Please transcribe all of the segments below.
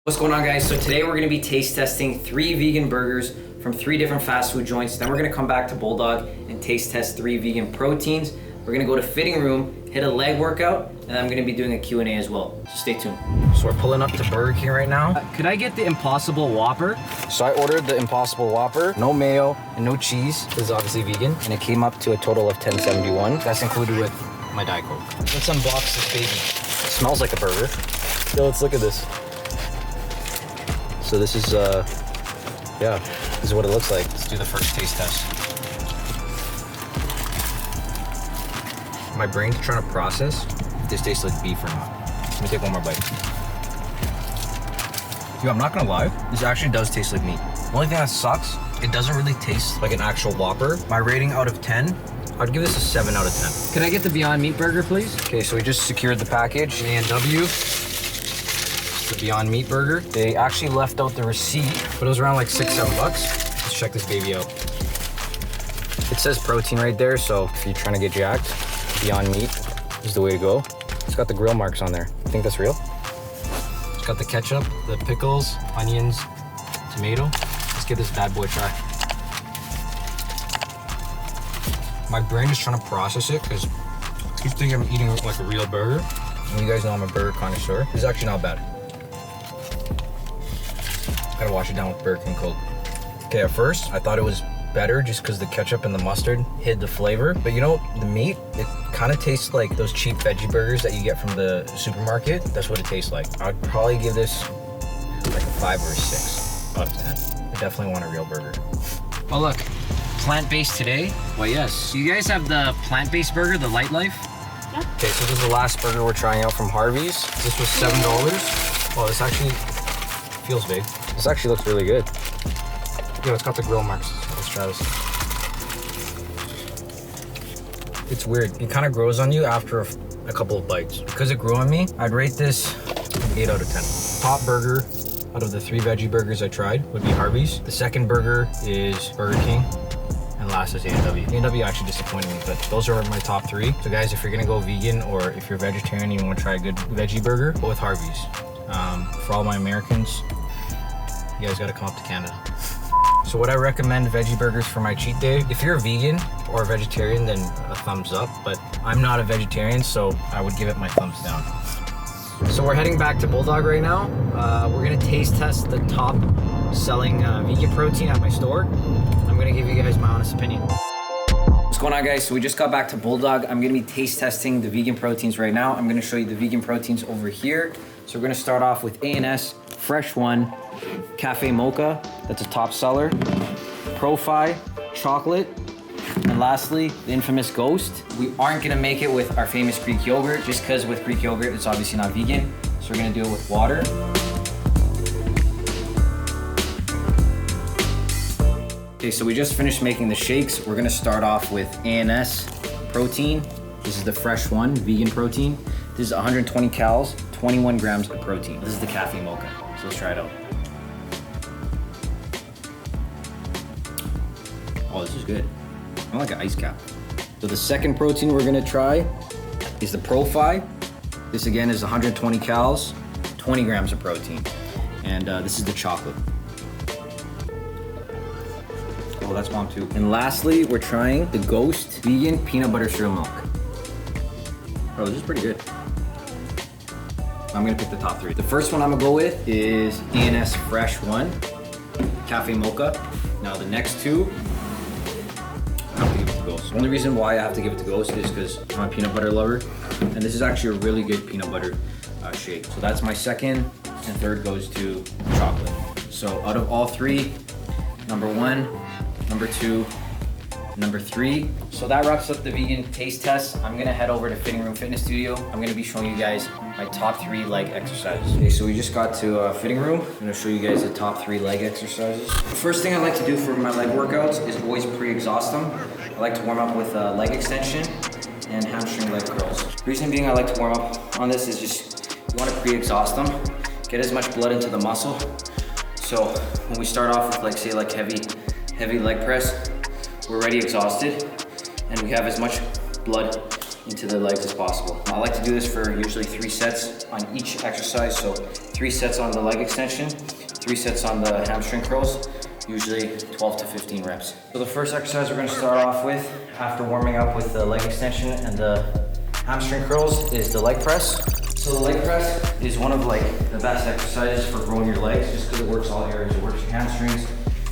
What's going on, guys? So today we're going to be taste testing 3 vegan burgers from 3 different fast food joints. Then we're going to come back to Bulldog and taste test 3 vegan proteins. We're going to go to fitting room, hit a leg workout, and I'm going to be doing a Q&A as well. So stay tuned. So we're pulling up to Burger King right now. Could I get the Impossible Whopper? So I ordered the Impossible Whopper, no mayo and no cheese. This is obviously vegan, and it came up to a total of $10.71. That's included with my Diet Coke. Let's unbox this baby. It smells like a burger. Yo, let's look at this. So this is, yeah, this is what it looks like. Let's do the first taste test. My brain's trying to process if this tastes like beef or not. Let me take one more bite. Yo, I'm not gonna lie, this actually does taste like meat. The only thing that sucks, it doesn't really taste like an actual Whopper. My rating out of 10, I'd give this a 7 out of 10. Can I get the Beyond Meat burger, please? Okay, so we just secured the package. A&W. The Beyond Meat burger. They actually left out the receipt, but it was around like $6-7. Let's check this baby out. It says protein right there, so if you're trying to get jacked, Beyond Meat is the way to go. It's got the grill marks on there. I think that's real. It's got the ketchup, the pickles, onions, tomato. Let's give this bad boy a try. My brain is trying to process it because I keep thinking I'm eating like a real burger. And you guys know I'm a burger connoisseur. This is actually not bad. Gotta wash it down with Burger King Coke. Okay, at first, I thought it was better just because the ketchup and the mustard hid the flavor. But you know, the meat, it kind of tastes like those cheap veggie burgers that you get from the supermarket. That's what it tastes like. I'd probably give this like a 5 or a 6 out of 10. I definitely want a real burger. Oh look, plant-based today? Well, yes. Do you guys have the plant-based burger, the Light Life? Yeah. Okay, so this is the last burger we're trying out from Harvey's. This was $7. Oh, this actually feels big. This actually looks really good. Yeah, it's got the grill marks. Let's try this. It's weird. It kind of grows on you after a couple of bites. Because it grew on me, I'd rate this an 8 out of 10. Top burger out of the 3 veggie burgers I tried would be Harvey's. The second burger is Burger King. And last is A&W. A&W actually disappointed me, but those are my top 3. So guys, if you're gonna go vegan or if you're vegetarian and you wanna try a good veggie burger, go with Harvey's. For all my Americans, you guys gotta come up to Canada. So would I recommend veggie burgers for my cheat day? If you're a vegan or a vegetarian, then a thumbs up, but I'm not a vegetarian, so I would give it my thumbs down. So we're heading back to Bulldog right now. We're gonna taste test the top selling vegan protein at my store. I'm gonna give you guys my honest opinion. What's going on, guys? So we just got back to Bulldog. I'm gonna be taste testing the vegan proteins right now. I'm gonna show you the vegan proteins over here. So we're gonna start off with A&S Fresh One Cafe Mocha, that's a top seller. Profi Chocolate, and lastly, the infamous Ghost. We aren't gonna make it with our famous Greek yogurt, just because with Greek yogurt, it's obviously not vegan. So we're gonna do it with water. Okay, so we just finished making the shakes. We're gonna start off with A&S protein. This is the Fresh One vegan protein. This is 120 calories, 21 grams of protein. This is the Cafe Mocha, so let's try it out. Oh, this is good. I like an ice cap. So the second protein we're gonna try is the Profi. This again is 120 calories, 20 grams of protein. And this is the chocolate. Oh, that's bomb too. And lastly, we're trying the Ghost vegan peanut butter cereal milk. Oh, this is pretty good. I'm gonna pick the top 3. The first one I'm gonna go with is A&S Fresh One Cafe Mocha. Now the next 2, I have to give it to Ghost. The only reason why I have to give it to Ghost is because I'm a peanut butter lover, and this is actually a really good peanut butter shake. So that's my second, and third goes to chocolate. So out of all 3, number 1, number 2, number 3. So that wraps up the vegan taste test. I'm gonna head over to Fitting Room Fitness Studio. I'm gonna be showing you guys my top 3 leg exercises. Okay, so we just got to Fitting Room. I'm gonna show you guys the top 3 leg exercises. The first thing I like to do for my leg workouts is always pre-exhaust them. I like to warm up with leg extension and hamstring leg curls. The reason being I like to warm up on this is just, you wanna pre-exhaust them, get as much blood into the muscle. So when we start off with like, say like heavy leg press, we're already exhausted and we have as much blood into the legs as possible. I like to do this for usually 3 sets on each exercise. So 3 sets on the leg extension, 3 sets on the hamstring curls, usually 12 to 15 reps. So the first exercise we're gonna start off with after warming up with the leg extension and the hamstring curls is the leg press. So the leg press is one of the best exercises for growing your legs just because it works all areas. It works your hamstrings,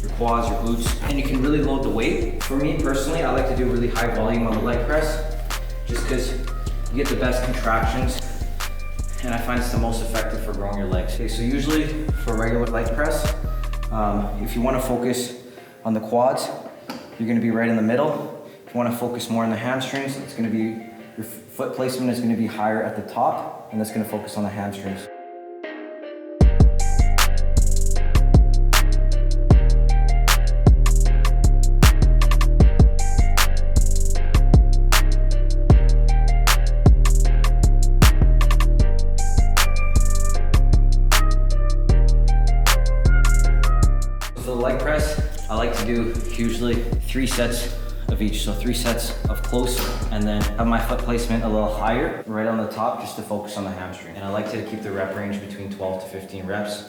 your quads, your glutes, and you can really load the weight. For me personally, I like to do really high volume on the leg press just because you get the best contractions and I find it's the most effective for growing your legs. Okay, so usually for regular leg press, if you want to focus on the quads, you're going to be right in the middle. If you want to focus more on the hamstrings, it's going to be, your foot placement is going to be higher at the top, and that's going to focus on the hamstrings. For the leg press, I like to do usually 3 sets of each. So 3 sets of close and then have my foot placement a little higher right on the top just to focus on the hamstring. And I like to keep the rep range between 12 to 15 reps.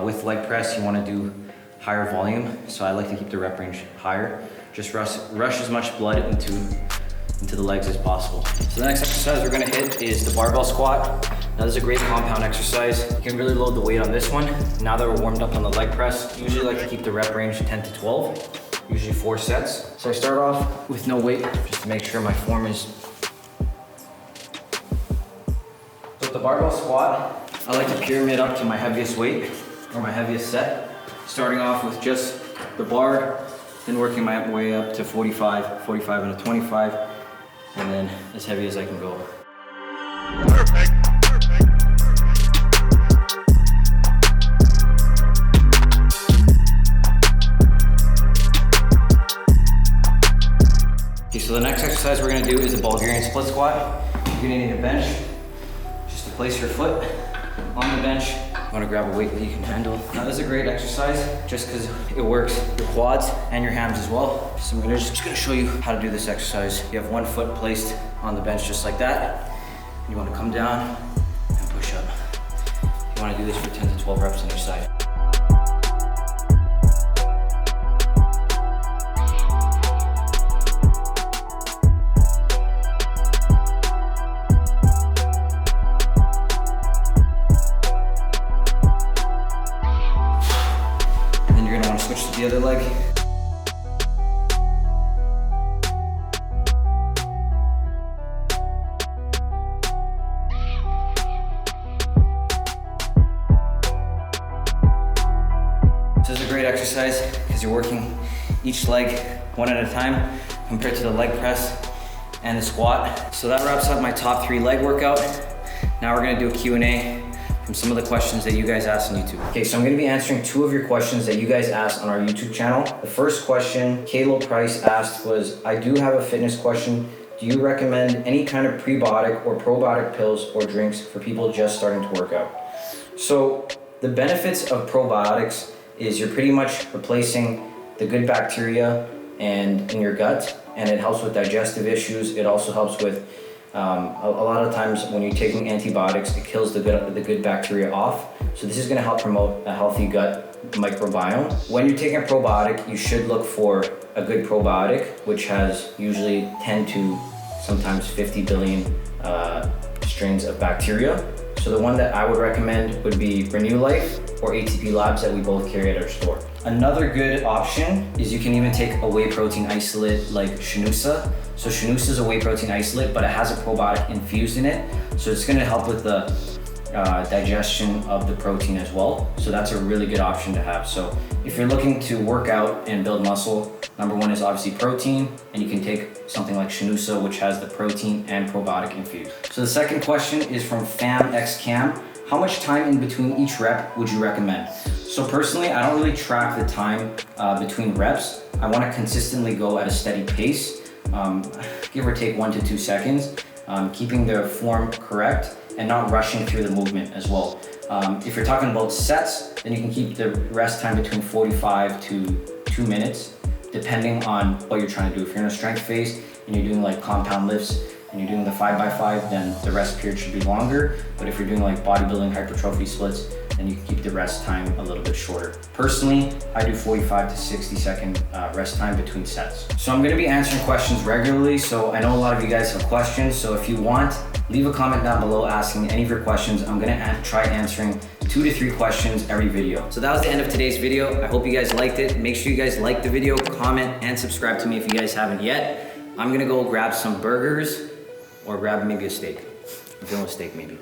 With leg press, you want to do higher volume. So I like to keep the rep range higher. Just rush as much blood into the legs as possible. So the next exercise we're gonna hit is the barbell squat. Now this is a great compound exercise. You can really load the weight on this one. Now that we're warmed up on the leg press, usually like to keep the rep range 10 to 12. Usually 4 sets. So I start off with no weight just to make sure my form is. So with the barbell squat, I like to pyramid up to my heaviest weight or my heaviest set. Starting off with just the bar, then working my way up to 45, 45 and a 25, and then as heavy as I can go. Perfect. So the next exercise we're gonna do is a Bulgarian split squat. You're gonna need a bench just to place your foot on the bench. You wanna grab a weight that you can handle. Now this is a great exercise just because it works your quads and your hams as well. So I'm just gonna show you how to do this exercise. You have one foot placed on the bench just like that. You wanna come down and push up. You wanna do this for 10 to 12 reps on each side. Switch to the other leg. This is a great exercise because you're working each leg one at a time compared to the leg press and the squat. So that wraps up my top 3 leg workout. Now we're gonna do a Q&A from some of the questions that you guys asked on YouTube. Okay, so I'm gonna be answering 2 of your questions that you guys asked on our YouTube channel. The first question Kayla Price asked was, I do have a fitness question. Do you recommend any kind of prebiotic or probiotic pills or drinks for people just starting to work out? So the benefits of probiotics is you're pretty much replacing the good bacteria and in your gut, and it helps with digestive issues. It also helps with a lot of times when you're taking antibiotics, it kills the good bacteria off. So this is going to help promote a healthy gut microbiome. When you're taking a probiotic, you should look for a good probiotic, which has usually 10 to sometimes 50 billion strains of bacteria. So the one that I would recommend would be Renew Life or ATP Labs that we both carry at our store. Another good option is you can even take a whey protein isolate like Shinusa. So Shinusa is a whey protein isolate, but it has a probiotic infused in it. So it's gonna help with the digestion of the protein as well. So that's a really good option to have. So if you're looking to work out and build muscle, number 1 is obviously protein, and you can take something like Shinusa, which has the protein and probiotic infused. So the second question is from FamXCam. How much time in between each rep would you recommend? So personally, I don't really track the time between reps. I wanna consistently go at a steady pace, give or take 1 to 2 seconds, keeping the form correct and not rushing through the movement as well. If you're talking about sets, then you can keep the rest time between 45 to 2 minutes, depending on what you're trying to do. If you're in a strength phase and you're doing like compound lifts and you're doing the 5x5, then the rest period should be longer. But if you're doing like bodybuilding hypertrophy splits, then you can keep the rest time a little bit shorter. Personally, I do 45 to 60 second rest time between sets. So I'm gonna be answering questions regularly, so I know a lot of you guys have questions, so if you want, leave a comment down below asking any of your questions. I'm gonna try answering 2 to 3 questions every video. So that was the end of today's video. I hope you guys liked it. Make sure you guys like the video, comment, and subscribe to me if you guys haven't yet. I'm gonna go grab some burgers or grab maybe a steak. I'm feeling a steak maybe.